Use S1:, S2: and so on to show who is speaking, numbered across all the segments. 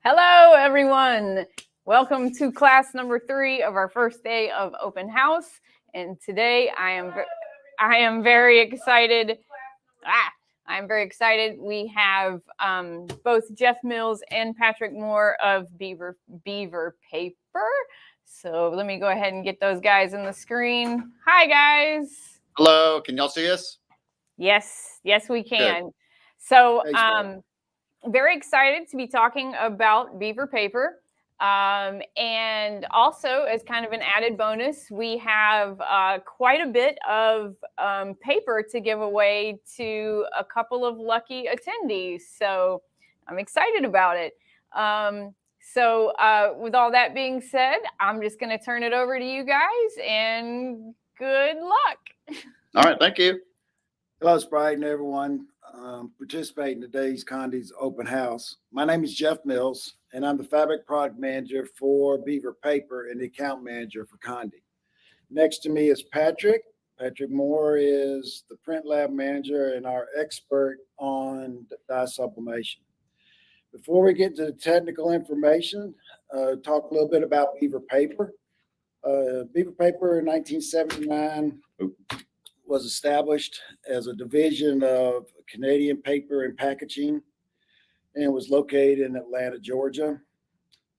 S1: Hello, everyone. Welcome to class number 3 of our first day of open house. And today I am very excited. I'm very excited. We have both Jeff Mills and Patrick Moore of Beaver Paper. So let me go ahead and get those guys in the screen. Hi, guys.
S2: Hello. Can y'all see us?
S1: Yes, we can.
S2: Good.
S1: So very excited to be talking about Beaver Paper. And also, as kind of an added bonus, we have quite a bit of paper to give away to a couple of lucky attendees. So I'm excited about it. So with all that being said, I'm just going to turn it over to you guys, and good luck.
S2: All right. Thank you.
S3: Hello, Sprite and everyone participating in today's Condi's open house. My name is Jeff Mills, and I'm the fabric product manager for Beaver Paper and the account manager for Condi. Next to me is Patrick. Patrick Moore is the print lab manager and our expert on dye sublimation. Before we get to the technical information, talk a little bit about Beaver Paper. Beaver Paper in 1979 was established as a division of Canadian Paper and Packaging and was located in Atlanta, Georgia.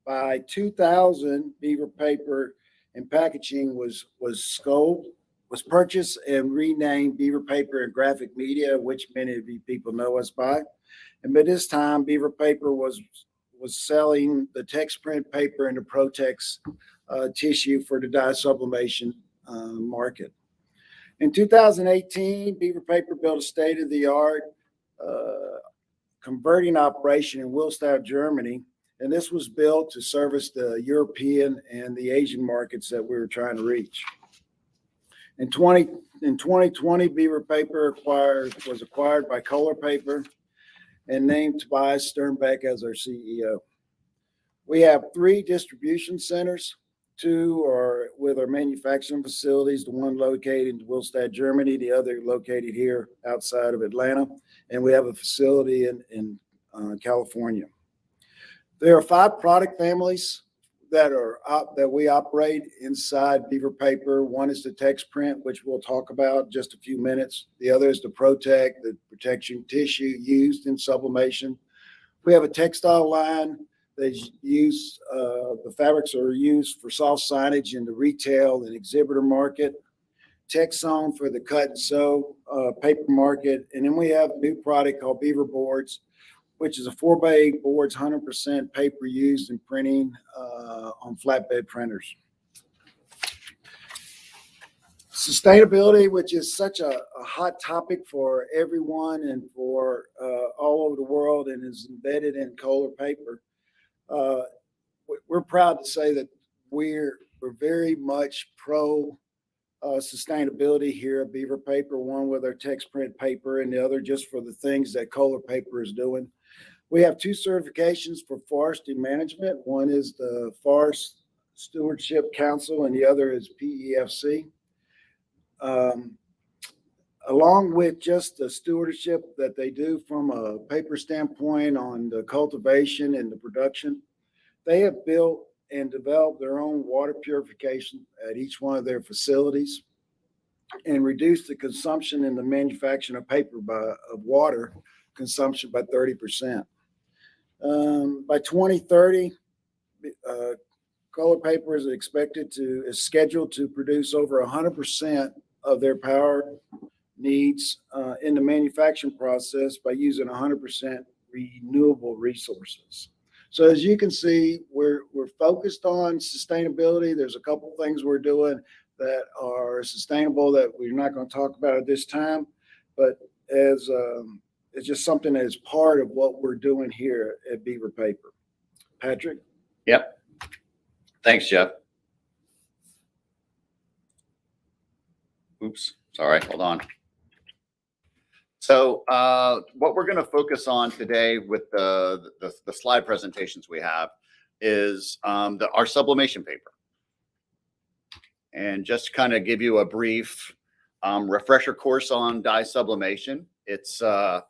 S3: By 2000, Beaver Paper and Packaging was purchased and renamed Beaver Paper and Graphic Media, which many of you people know us by. And by this time, Beaver Paper was selling the text print paper and the Protex tissue for the dye sublimation market. In 2018, Beaver Paper built a state-of-the-art converting operation in Wilstadt, Germany, and this was built to service the European and the Asian markets that we were trying to reach. In 2020, Beaver Paper was acquired by Kohler Paper and named Tobias Sternbeck as our CEO. We have 3 distribution centers. 2 are with our manufacturing facilities, the one located in Wilstadt, Germany, the other located here outside of Atlanta, and we have a facility in California. There are 5 product families that we operate inside Beaver Paper. One is the text print, which we'll talk about in just a few minutes. The other is the Protect, the protection tissue used in sublimation. We have a textile line. They use the fabrics are used for soft signage in the retail and exhibitor market. Texon for the cut and sew paper market, and then we have a new product called Beaver Boards, which is a 4x8 boards, 100% paper used in printing on flatbed printers. Sustainability, which is such a hot topic for everyone and for all over the world, and is embedded in Kohler Paper. We're proud to say that we're very much pro sustainability here at Beaver Paper, one with our text print paper and the other just for the things that Kohler Paper is doing. We have 2 certifications for forestry management. One is the Forest Stewardship Council and the other is PEFC. Along with just the stewardship that they do from a paper standpoint on the cultivation and the production, they have built and developed their own water purification at each one of their facilities and reduced the consumption in the manufacturing of paper of water consumption by 30%. By 2030, Kohler Paper is scheduled to produce over 100% of their power needs in the manufacturing process by using 100% renewable resources. So as you can see, we're focused on sustainability. There's a couple of things we're doing that are sustainable that we're not going to talk about at this time, but as it's just something that is part of what we're doing here at Beaver Paper. Patrick?
S2: Yep. Thanks, Jeff. Oops. Sorry. Hold on. So what we're going to focus on today with the slide presentations we have is our sublimation paper. And just to kind of give you a brief refresher course on dye sublimation. It's a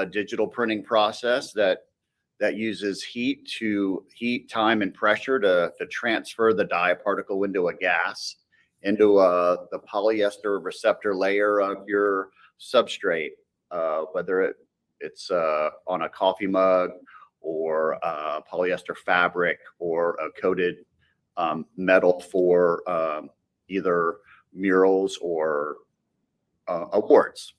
S2: digital printing process that that uses heat, time, and pressure to transfer the dye particle into a gas, into the polyester receptor layer of your substrate, whether it's on a coffee mug or polyester fabric or a coated metal for either murals or awards.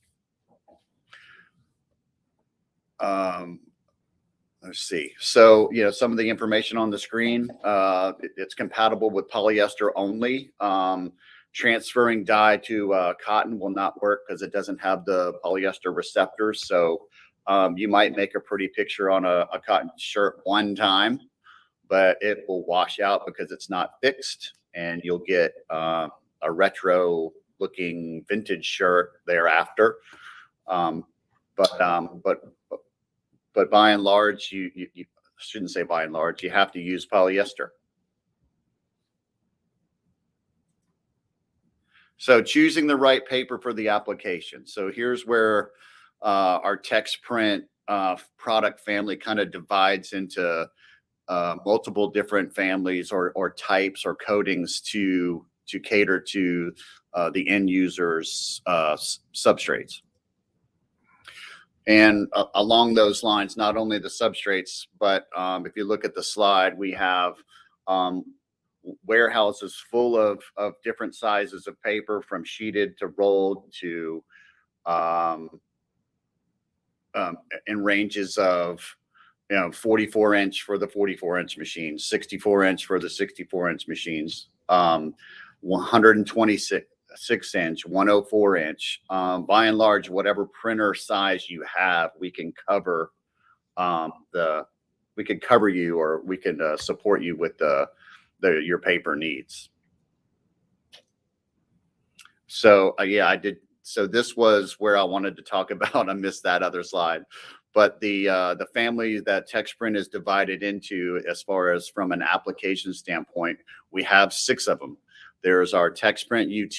S2: Let's see. So, some of the information on the screen, it's compatible with polyester only. Transferring dye to cotton will not work because it doesn't have the polyester receptors. So you might make a pretty picture on a cotton shirt one time, but it will wash out because it's not fixed, and you'll get a retro looking vintage shirt thereafter. But by and large, you shouldn't say by and large, you have to use polyester. So choosing the right paper for the application. So here's where our text print product family kind of divides into multiple different families or types or coatings to cater to the end user's substrates. And along those lines, not only the substrates, but if you look at the slide, we have warehouses full of different sizes of paper, from sheeted to rolled to in ranges of 44-inch for the 44-inch machines, 64-inch for the 64-inch machines, 126-inch, 104-inch. By and large, whatever printer size you have, we can cover you, or we can support you with your paper needs. So yeah, I did. So this was where I wanted to talk about. I missed that other slide, but the family that TexPrint is divided into, as far as from an application standpoint, we have 6 of them. There's our TexPrint UT,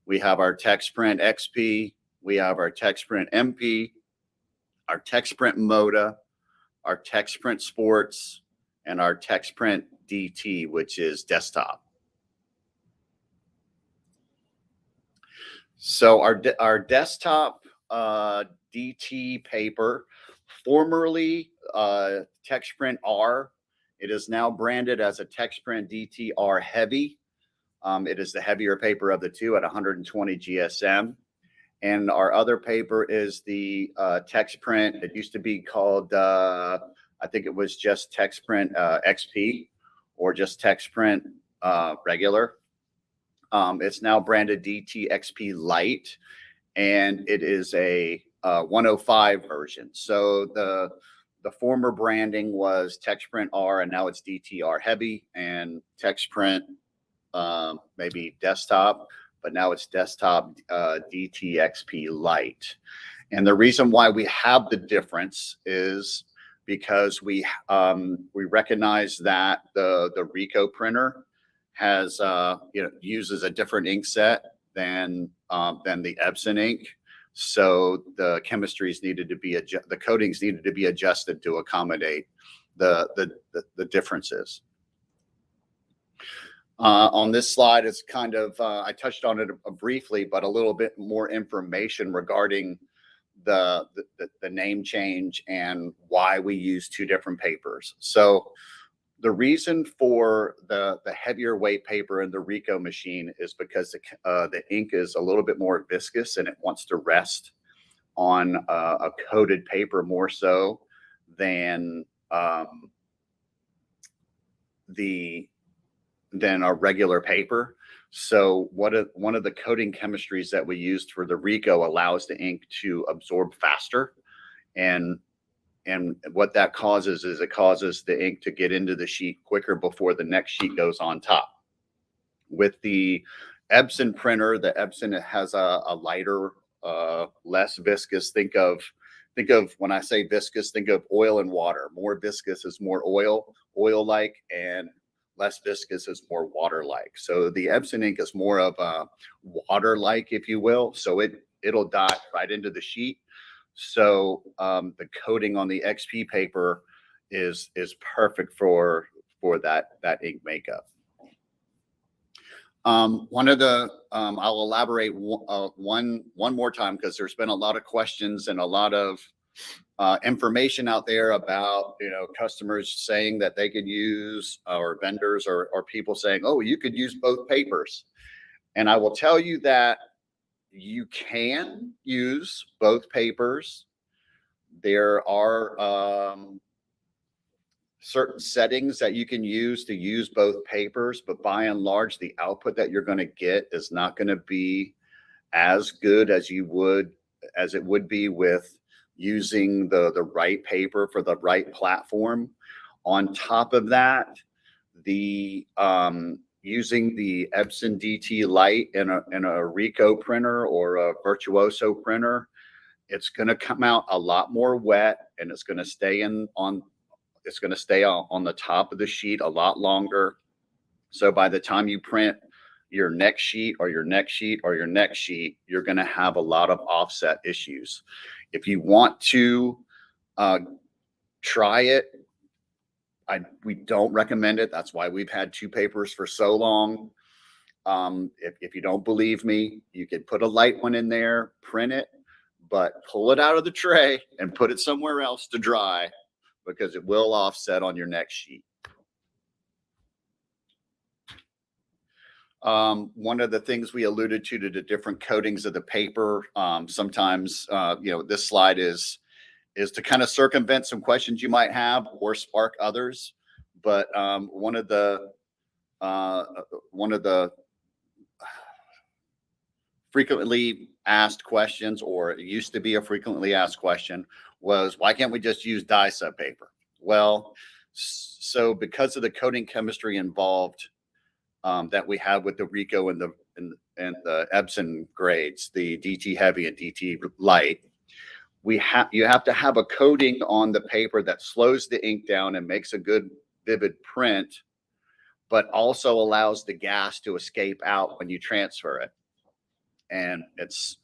S2: we have our TexPrint XP, we have our TexPrint MP, our TexPrint Moda, our TexPrint Sports, and our TexPrint DT, which is desktop. So our desktop DT paper, formerly TexPrint R, it is now branded as a TexPrint DT R Heavy. It is the heavier paper of the two at 120 GSM. And our other paper is the TexPrint. It used to be called, I think it was just TexPrint XP, or just TexPrint regular. It's now branded DT XP Lite, and it is a 105 version. So the former branding was TexPrint R, and now it's DTR Heavy, and TexPrint maybe desktop, but now it's desktop DTXP Lite. And the reason why we have the difference is because we recognize that the Ricoh printer has uses a different ink set than the Epson ink. So the chemistries needed to be the coatings needed to be adjusted to accommodate the differences. On this slide, it's kind of I touched on it briefly, but a little bit more information regarding the name change and why we use 2 different papers. So the reason for the heavier weight paper in the Ricoh machine is because the ink is a little bit more viscous, and it wants to rest on a coated paper more so than a regular paper. So one of the coating chemistries that we used for the Ricoh allows the ink to absorb faster, and what that causes is it causes the ink to get into the sheet quicker before the next sheet goes on top. With the Epson printer, the Epson has a lighter, less viscous. Think of when I say viscous, think of oil and water. More viscous is more oil-like, and less viscous is more water-like. So the Epson ink is more of a water-like, if you will. So it'll dye right into the sheet. So the coating on the XP paper is perfect for that ink makeup. One of the I'll elaborate one more time, because there's been a lot of questions and a lot of information out there about, customers saying that they could use, or vendors or people saying, oh, you could use both papers. And I will tell you that you can use both papers. There are certain settings that you can use to use both papers, but by and large, the output that you're going to get is not going to be as good as it would be with using the right paper for the right platform. On top of that, the using the Epson DT Lite in a Rico printer or a Virtuoso printer, it's going to come out a lot more wet, and it's going to stay on the top of the sheet a lot longer. So by the time you print your next sheet or your next sheet or your next sheet, you're going to have a lot of offset issues. If you want to try it, we don't recommend it. That's why we've had two papers for so long. If you don't believe me, you could put a light one in there, print it, but pull it out of the tray and put it somewhere else to dry, because it will offset on your next sheet. One of the things we alluded to the different coatings of the paper, sometimes, this slide is to kind of circumvent some questions you might have or spark others. But one of the frequently asked questions, or it used to be a frequently asked question, was, why can't we just use dye sub paper? Well, so because of the coating chemistry involved that we have with the Rico and the Epson grades, the DT Heavy and DT Light, you have to have a coating on the paper that slows the ink down and makes a good vivid print, but also allows the gas to escape out when you transfer it. And it's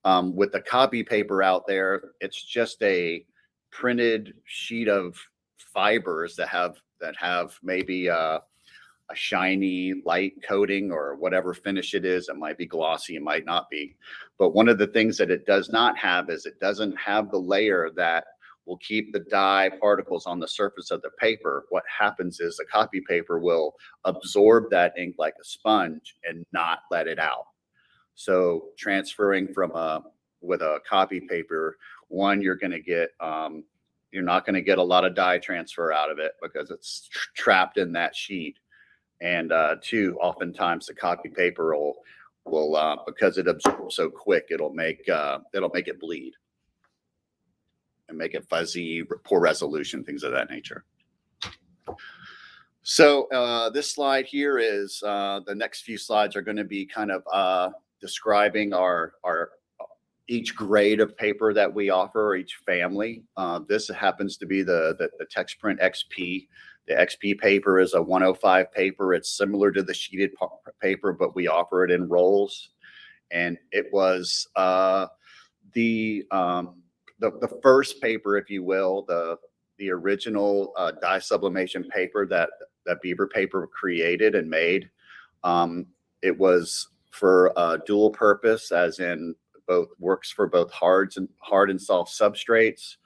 S2: with the copy paper out there, it's just a printed sheet of fibers that have maybe a shiny light coating or whatever finish it is. It might be glossy, it might not be. But one of the things that it does not have is it doesn't have the layer that will keep the dye particles on the surface of the paper. What happens is the copy paper will absorb that ink like a sponge and not let it out. So transferring with a copy paper, one, you're going to get, you're not going to get a lot of dye transfer out of it because it's trapped in that sheet. And two, oftentimes the copy paper will because it absorbs so quick, it'll make it bleed and make it fuzzy, poor resolution, things of that nature. So this slide here is the next few slides are going to be kind of describing our each grade of paper that we offer, or each family. This happens to be the TexPrint XP. The XP paper is a 105 paper. It's similar to the sheeted paper, but we offer it in rolls. And it was the first paper, if you will, the original dye sublimation paper that Beaver paper created and made. It was for dual purpose, as in works for both hard and soft substrates.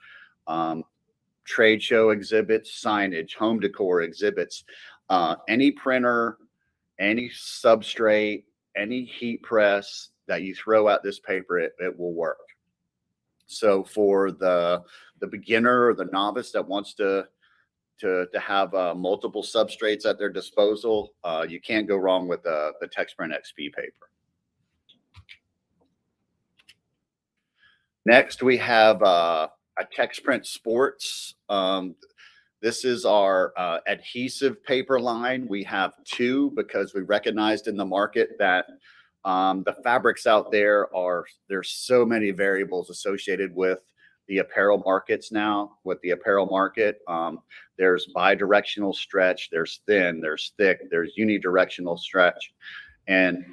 S2: Trade show exhibits, signage, home decor exhibits, any printer, any substrate, any heat press that you throw at this paper, it will work. So for the beginner or the novice that wants to have multiple substrates at their disposal, you can't go wrong with the TexPrint XP paper. Next, we have a TexPrint Sports. This is our adhesive paper line. We have two because we recognized in the market that the fabrics out there's so many variables associated with the apparel markets now. With the apparel market, there's bidirectional stretch, there's thin, there's thick, there's unidirectional stretch, and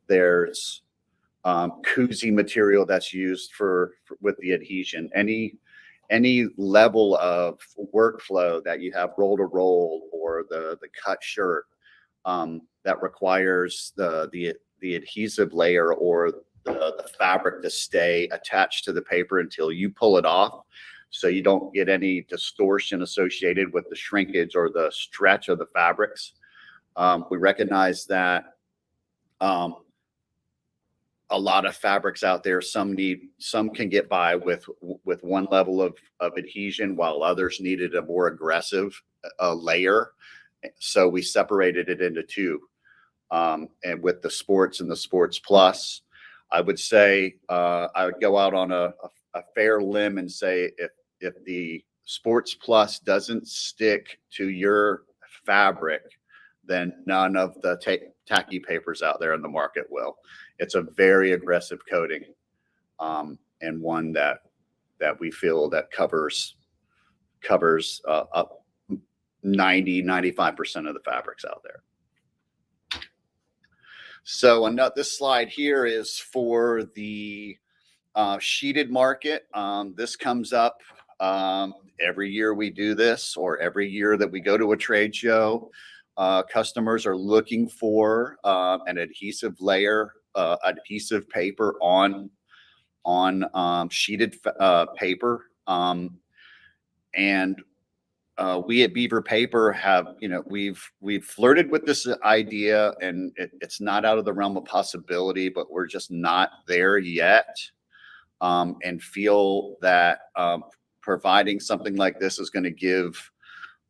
S2: there's koozie material that's used for with the adhesion. Any level of workflow that you have roll to roll or the cut shirt that requires the adhesive layer or the fabric to stay attached to the paper until you pull it off, so you don't get any distortion associated with the shrinkage or the stretch of the fabrics. We recognize that a lot of fabrics out there, some can get by with one level of adhesion, while others needed a more aggressive layer. So we separated it into two. And with the sports and the sports plus, I would say I would go out on a fair limb and say if the sports plus doesn't stick to your fabric, then none of the tacky papers out there in the market will. It's a very aggressive coating, and one that we feel that covers up 95% of the fabrics out there. So this slide here is for the sheeted market. This comes up every year we do this, or every year that we go to a trade show. Customers are looking for an adhesive layer, adhesive paper on sheeted paper. And we at Beaver Paper have, we've flirted with this idea, and it's not out of the realm of possibility, but we're just not there yet. And feel that providing something like this is going to give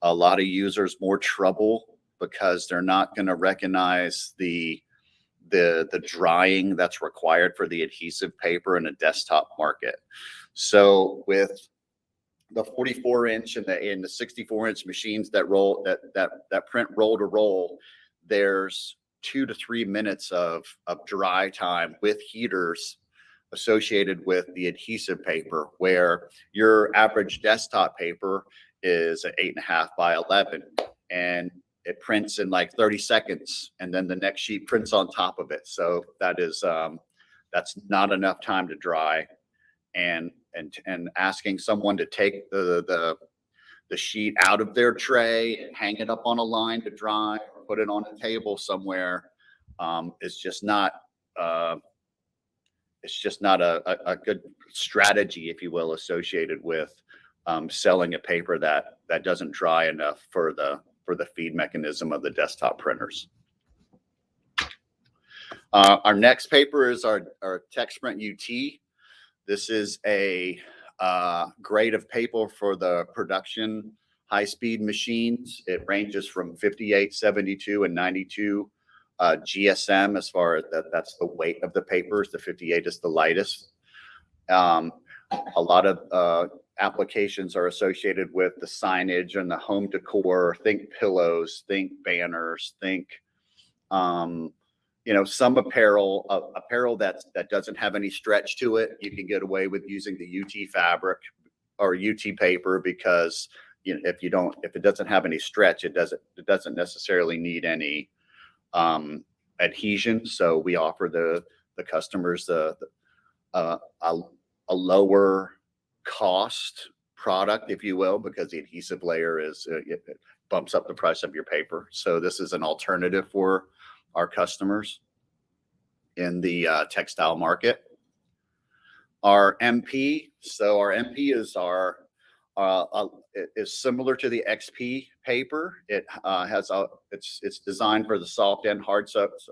S2: a lot of users more trouble, because they're not going to recognize the drying that's required for the adhesive paper in a desktop market. So with the 44-inch and the 64-inch machines that print roll to roll, there's 2 to 3 minutes of dry time with heaters associated with the adhesive paper, where your average desktop paper is an 8.5 by 11, and it prints in like 30 seconds, and then the next sheet prints on top of it. So that is that's not enough time to dry, and asking someone to take the sheet out of their tray and hang it up on a line to dry, or put it on a table somewhere, is just not it's just not a good strategy, if you will, associated with selling a paper that doesn't dry enough for the feed mechanism of the desktop printers. Our next paper is our TexPrint UT. This is a grade of paper for the production high-speed machines. It ranges from 58, 72, and 92 GSM as far as that's the weight of the papers. The 58 is the lightest. A lot of applications are associated with the signage and the home decor. Think pillows, think banners, think some apparel that doesn't have any stretch to it. You can get away with using the UT fabric or UT paper, because if it doesn't have any stretch, it doesn't necessarily need any adhesion. So we offer the customers a lower cost product, if you will, because the adhesive layer it bumps up the price of your paper. So this is an alternative for our customers in the textile market. Our MP, so our MP is is similar to the XP paper. It it's designed for the soft and hard substrates.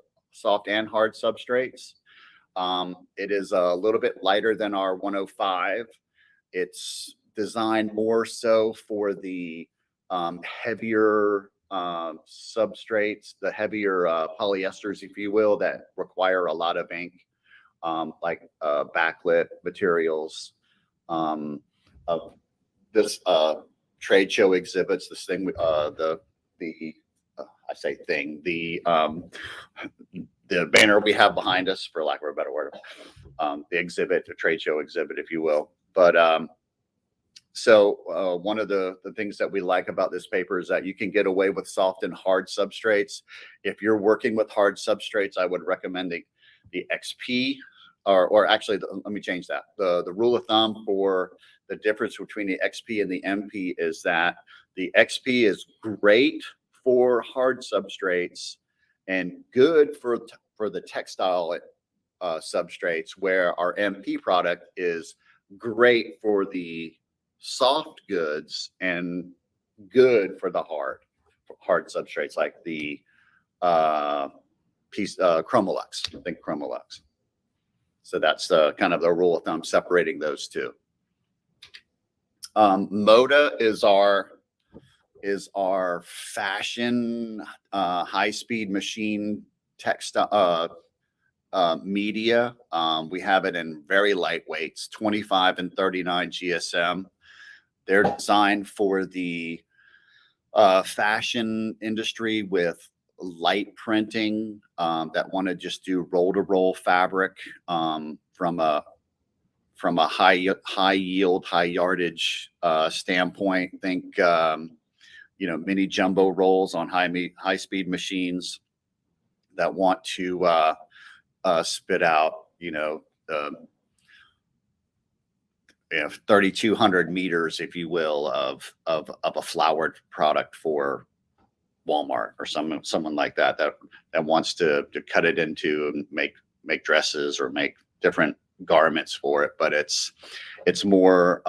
S2: It is a little bit lighter than our 105. It's designed more so for the heavier substrates, the heavier polyesters, if you will, that require a lot of ink, like backlit materials. Of this trade show exhibits, this thing, the banner we have behind us, for lack of a better word, the exhibit, the trade show exhibit, if you will. But so one of the things that we like about this paper is that you can get away with soft and hard substrates. If you're working with hard substrates, I would recommend the XP or actually, let me change that. The rule of thumb for the difference between the XP and the MP is that the XP is great for hard substrates and good for the textile substrates, where our MP product is great for the soft goods and good for the hard substrates like the Chromolux. I think Chromolux. So that's kind of the rule of thumb separating those two. Moda is our fashion high-speed machine textile media. We have it in very lightweights, 25 and 39 GSM. They're designed for the fashion industry with light printing that want to just do roll-to-roll fabric from a high yield, high yardage standpoint. Think mini jumbo rolls on high speed machines that want to spit out 3,200 meters, if you will, of a flowered product for Walmart or someone like that wants to cut it into and make dresses or make different garments for it. But it's more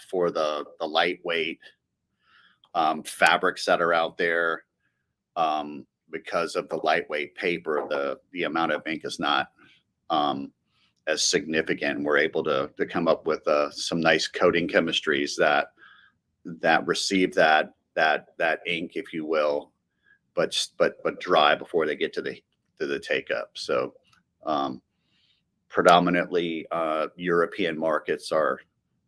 S2: for the lightweight fabrics that are out there. Because of the lightweight paper, the amount of ink is not as significant. We're able to come up with some nice coating chemistries that receive that ink, if you will, but dry before they get to the take up. So predominantly European markets are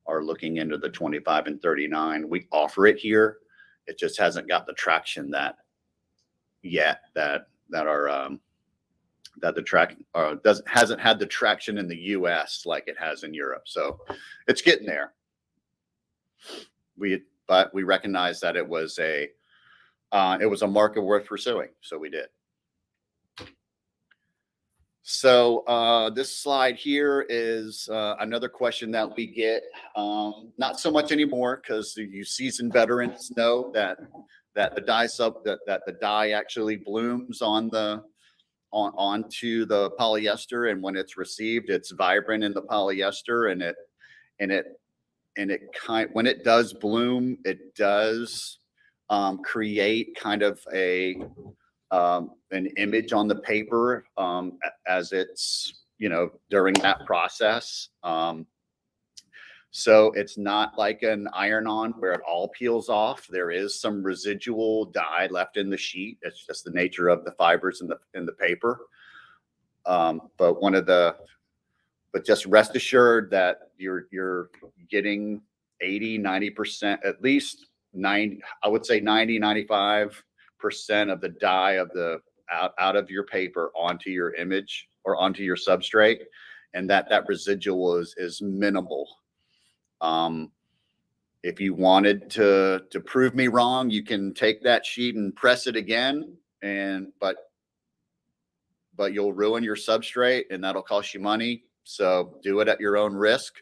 S2: looking into the 25 and 39. We offer it here. It just hasn't got the traction that hasn't had the traction in the US like it has in Europe. So it's getting there. But we recognize that it was a market worth pursuing, so we did. So this slide here is another question that we get, not so much anymore, because you seasoned veterans know that the dye actually blooms onto the polyester, and when it's received, it's vibrant in the polyester, when it does bloom, it does create kind of an image on the paper as it's during that process. So it's not like an iron-on where it all peels off. There is some residual dye left in the sheet. It's just the nature of the fibers in the paper. But just rest assured that you're getting 80-90%, at least 90. I would say 90-95% of the dye out of your paper onto your image or onto your substrate, and that residual is minimal. If you wanted to prove me wrong, you can take that sheet and press it again, but you'll ruin your substrate, and that'll cost you money. So do it at your own risk,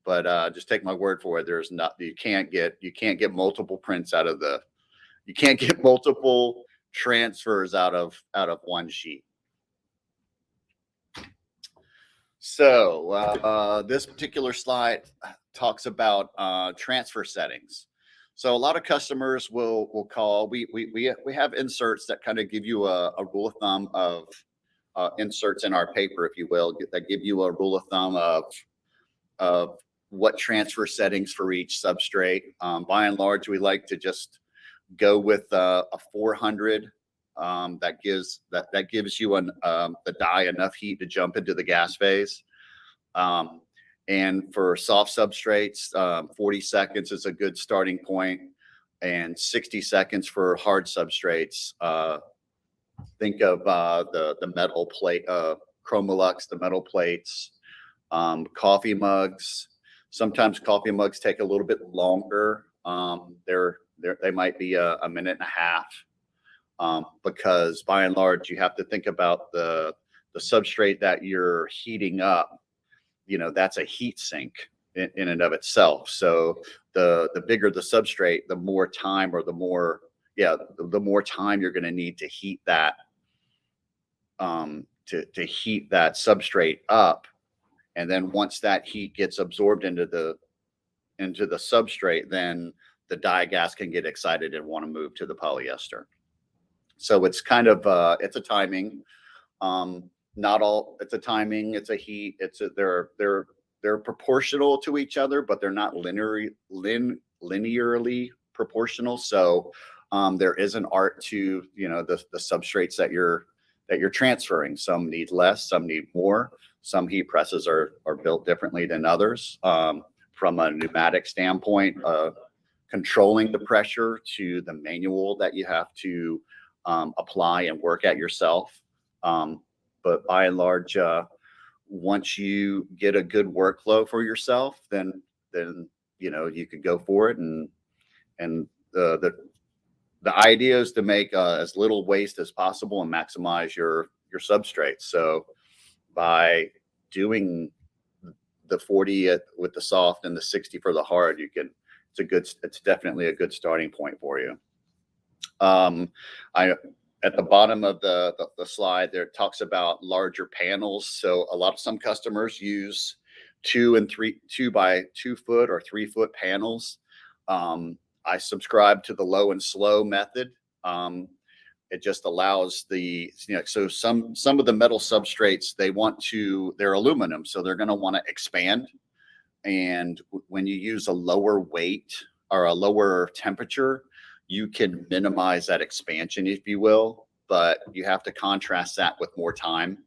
S2: but just take my word for it. You can't get multiple prints you can't get multiple transfers out of one sheet. So this particular slide talks about transfer settings. So a lot of customers will call. We have inserts that kind of give you a rule of thumb of inserts in our paper, if you will, that give you a rule of thumb of what transfer settings for each substrate. By and large, we like to just go with a 400. That gives you the dye enough heat to jump into the gas phase. And for soft substrates, 40 seconds is a good starting point, and 60 seconds for hard substrates. Think of the metal plate, Chromolux, the metal plates, coffee mugs. Sometimes coffee mugs take a little bit longer. They might be a minute and a half, because by and large, you have to think about the substrate that you're heating up that's a heat sink in and of itself. So the bigger the substrate, the more time, or the more time you're going to need to heat that, to heat that substrate up. And then once that heat gets absorbed into the substrate, then the dye gas can get excited and want to move to the polyester. So it's kind of it's a timing. Not all. It's a timing. It's a heat. They're proportional to each other, but they're not linearly proportional. So there is an art to the substrates that you're transferring. Some need less, some need more. Some heat presses are built differently than others. From a pneumatic standpoint, controlling the pressure to the manual that you have to apply and work at yourself. But by and large, once you get a good workflow for yourself, then you could go for it. And the idea is to make as little waste as possible and maximize your substrate. So by doing the 40 with the soft and the 60 for the hard, it's definitely a good starting point for you. At the bottom of the slide there, it talks about larger panels. So some customers use 2 by 2 foot or 3 foot panels. I subscribe to the low and slow method. It just allows so some of the metal substrates, they're aluminum, so they're going to want to expand. And when you use a lower weight or a lower temperature, you can minimize that expansion, if you will, but you have to contrast that with more time.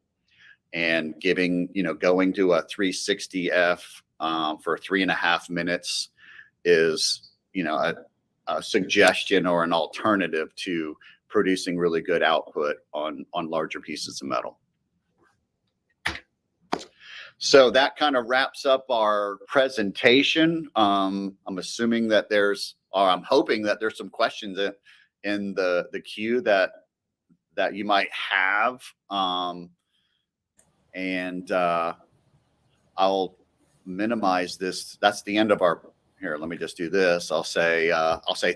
S2: And going to a 360F for 3.5 minutes is, a suggestion or an alternative to producing really good output on larger pieces of metal. So that kind of wraps up our presentation. I'm assuming that I'm hoping that there's some questions in the queue that you might have. And I'll minimize this. That's the end of our. Here, let me just do this. I'll say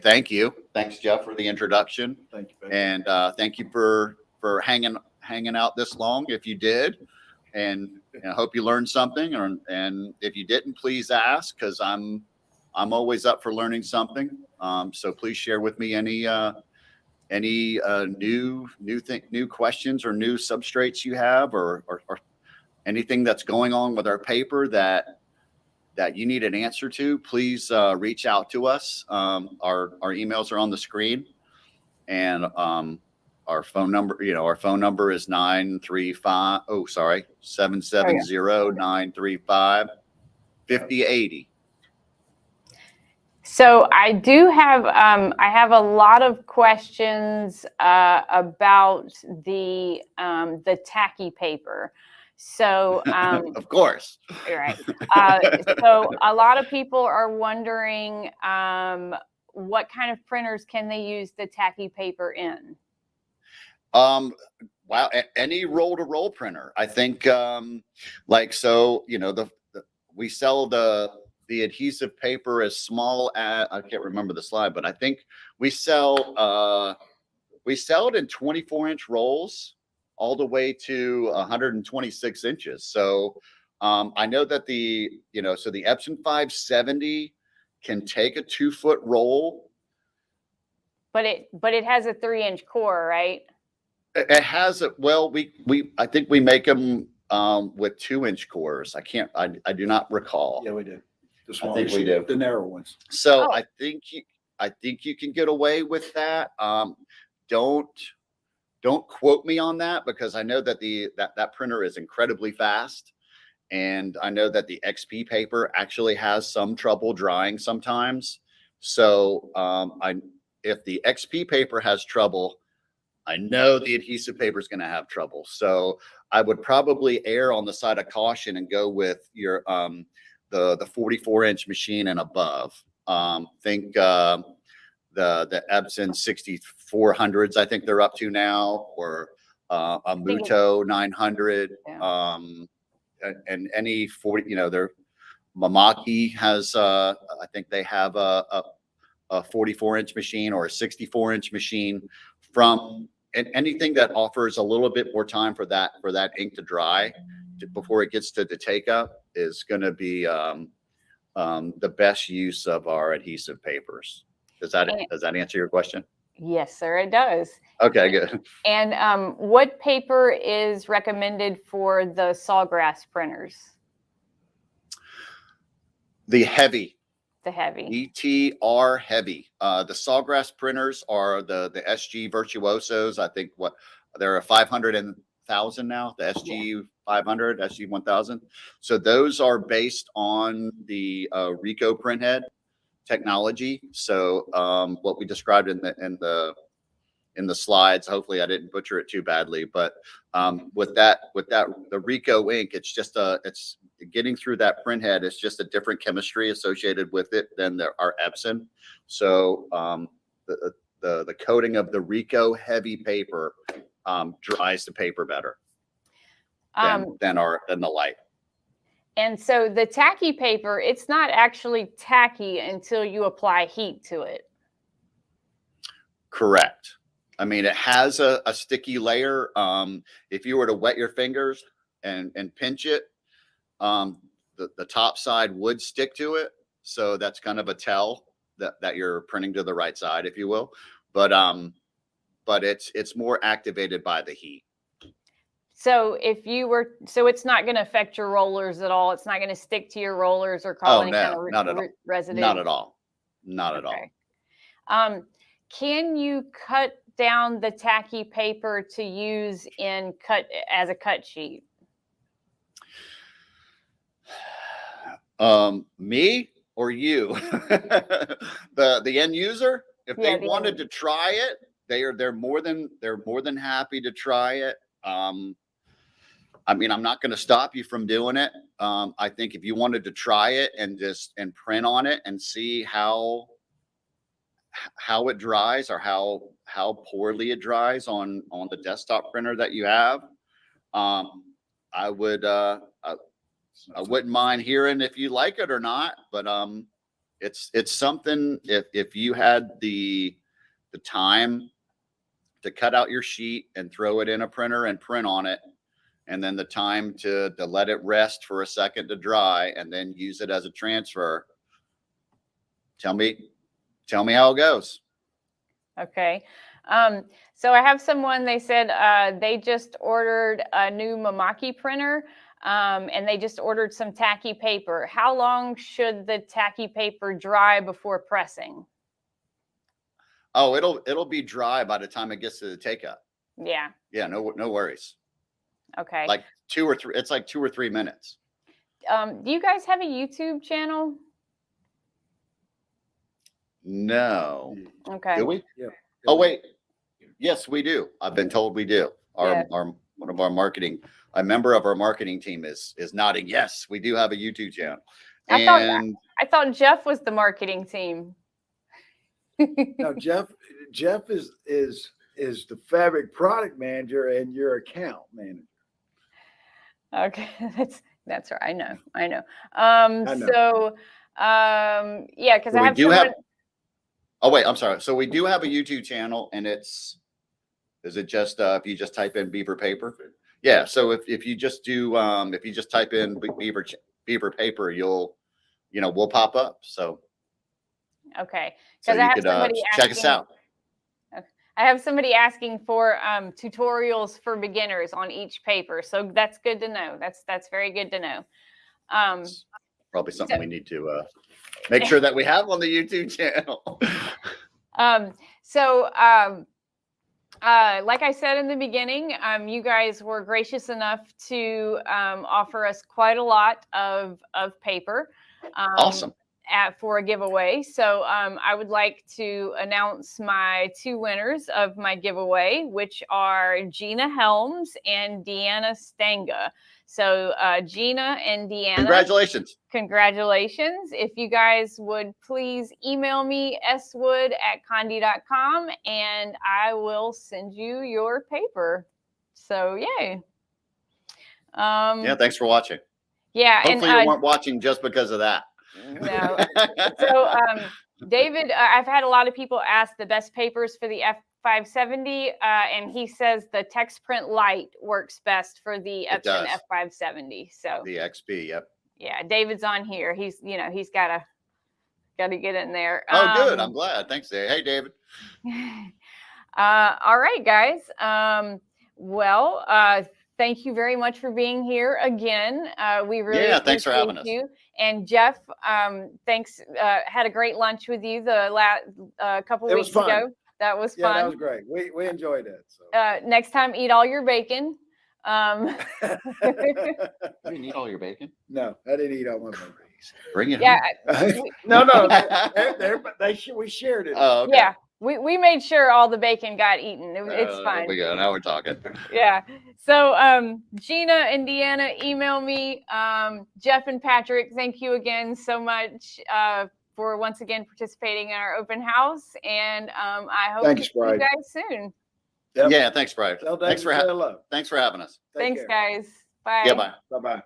S2: thank you. Thanks, Jeff, for the introduction.
S3: Thank you.
S2: And thank you for hanging out this long, if you did. And I hope you learned something. And if you didn't, please ask, because I'm always up for learning something. So please share with me any new questions or new substrates you have, or anything that's going on with our paper that you need an answer to. Please reach out to us. Our emails are on the screen, and our phone number is 770-935-5080.
S1: So I do have I have a lot of questions about the tacky paper. So
S2: of course,
S1: right. So a lot of people are wondering what kind of printers can they use the tacky paper in?
S2: Wow, any roll-to-roll printer. I think we sell the adhesive paper as small as, I can't remember the slide, but I think we sell it in 24-inch rolls all the way to 126 inches. So I know that the Epson 570 can take a 2-foot roll.
S1: But it has a 3-inch core, right?
S2: It has it. Well, I think we make them with 2-inch cores. I do not recall.
S3: Yeah, we do. The small,
S2: I think we do.
S3: The narrow ones.
S2: So I think you can get away with that. Don't quote me on that, because I know that that printer is incredibly fast, and I know that the XP paper actually has some trouble drying sometimes. So if the XP paper has trouble, I know the adhesive paper is going to have trouble. So I would probably err on the side of caution and go with your the 44-inch machine and above. Think the Epson 6400s, I think they're up to now, or a Muto 900.
S1: Yeah.
S2: and any 40, you know, their Mamaki has, I think they have a 44-inch machine or a 64-inch machine from, and anything that offers a little bit more time for that ink to dry before it gets to the take up is going to be the best use of our adhesive papers. Does that answer your question?
S1: Yes, sir, it does.
S2: Okay, good.
S1: And what paper is recommended for the sawgrass printers?
S2: The heavy.
S1: The heavy.
S2: DTR heavy. The sawgrass printers are the SG Virtuosos. I think there are 500,000 now. The SG 500, SG 1000. So those are based on the Ricoh printhead technology. So what we described in the slides, hopefully I didn't butcher it too badly, but with that the Ricoh ink, it's just it's getting through that printhead. It's just a different chemistry associated with it than our Epson. So the coating of the Ricoh heavy paper dries the paper better than the light.
S1: And so the tacky paper, it's not actually tacky until you apply heat to it.
S2: Correct. I mean, it has a sticky layer. If you were to wet your fingers and pinch it, the top side would stick to it. So that's kind of a tell that you're printing to the right side, if you will. But it's more activated by the heat.
S1: So it's not going to affect your rollers at all. It's not going to stick to your rollers or cause any kind of residue.
S2: Not at all. Not at all.
S1: Can you cut down the tacky paper to use as a cut sheet?
S2: Me or you? the end user, if they wanted to try it, they're more than happy to try it. I mean, I'm not going to stop you from doing it. I think if you wanted to try it and print on it and see how it dries or how poorly it dries on the desktop printer that you have, I wouldn't mind hearing if you like it or not. But it's something, if you had the time to cut out your sheet and throw it in a printer and print on it, and then the time to let it rest for a second to dry and then use it as a transfer, tell me how it goes.
S1: Okay. So I have someone, they said they just ordered a new Mamaki printer, and they just ordered some tacky paper. How long should the tacky paper dry before pressing?
S2: Oh, it'll be dry by the time it gets to the take up.
S1: Yeah.
S2: Yeah, no worries.
S1: Okay.
S2: Like 2 or 3, it's like 2 or 3 minutes.
S1: Do you guys have a YouTube channel?
S2: No.
S1: Okay.
S2: Do we?
S3: Yeah.
S2: Oh, wait. Yes, we do. I've been told we do. One of our marketing, a member of our marketing team is nodding. Yes, we do have a YouTube channel.
S1: I thought Jeff was the marketing team.
S3: No, Jeff is the fabric product manager and your account manager.
S1: Okay, that's right. I know.
S3: I know.
S1: So yeah, because I have
S2: someone. Oh wait, I'm sorry. So we do have a YouTube channel, and is it just if you just type in Beaver Paper? Yeah. So if you just do if you just type in Beaver Paper, we'll pop up. So
S1: okay,
S2: so you could check us out.
S1: I have somebody asking for tutorials for beginners on each paper, so that's good to know. That's very good to know.
S2: Probably something we need to make sure that we have on the YouTube channel.
S1: Like I said in the beginning, you guys were gracious enough to offer us quite a lot of paper.
S2: Awesome.
S1: For a giveaway. So I would like to announce my 2 winners of my giveaway, which are Gina Helms and Deanna Stanga. So Gina and Deanna, congratulations. If you guys would please email me swood@condi.com and I will send you your paper. So yay.
S2: Yeah, thanks for watching.
S1: Yeah,
S2: Hopefully you weren't watching just because of that.
S1: no. So, David, I've had a lot of people ask the best papers for the F570, and he says the text print light works best for the Epson F570. So
S2: the XP, yep.
S1: Yeah, David's on here. He's got to get in there.
S2: Oh, good. I'm glad. Thanks, Dave. Hey, David.
S1: All right, guys. Thank you very much for being here again. We really
S2: thanks for having us.
S1: you. And Jeff, thanks. Had a great lunch with you the last couple weeks ago. That was fun.
S3: That was great. We enjoyed it. So.
S1: Next time, eat all your bacon.
S2: You didn't eat all your bacon?
S3: No, I didn't eat all my bacon.
S2: Bring it.
S3: Yeah. No. We shared it.
S2: Oh, okay.
S1: Yeah. We made sure all the bacon got eaten. It's fine.
S2: There we go. Now we're talking.
S1: Yeah. So Gina and Deanna, email me. Jeff and Patrick, thank you again so much for once again participating in our open house. And I hope to see you guys soon.
S2: Yep. Yeah, thanks, Brian.
S3: Thanks for having us.
S2: Thanks for having us.
S1: Thanks, guys. Bye.
S2: Yeah, bye.
S3: Bye-bye.